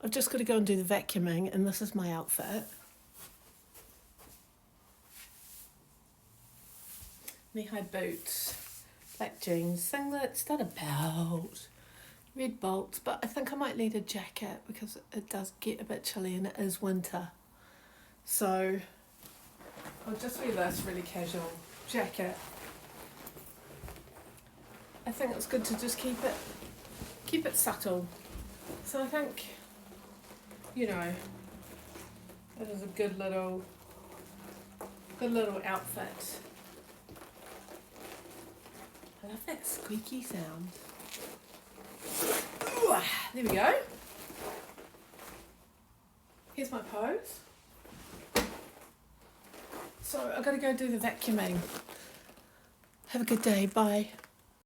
I've just got to go and do the vacuuming, and this is my outfit. Knee-high boots, black jeans, singlet, start a belt, red bolts, but I think I might need a jacket because it does get a bit chilly and it is winter. So I'll just wear this really casual jacket. I think it's good to just keep it subtle. So I think, you know, it is a good little outfit. I love that squeaky sound. Ooh, there we go. Here's my pose. So I've got to go do the vacuuming. Have a good day. Bye.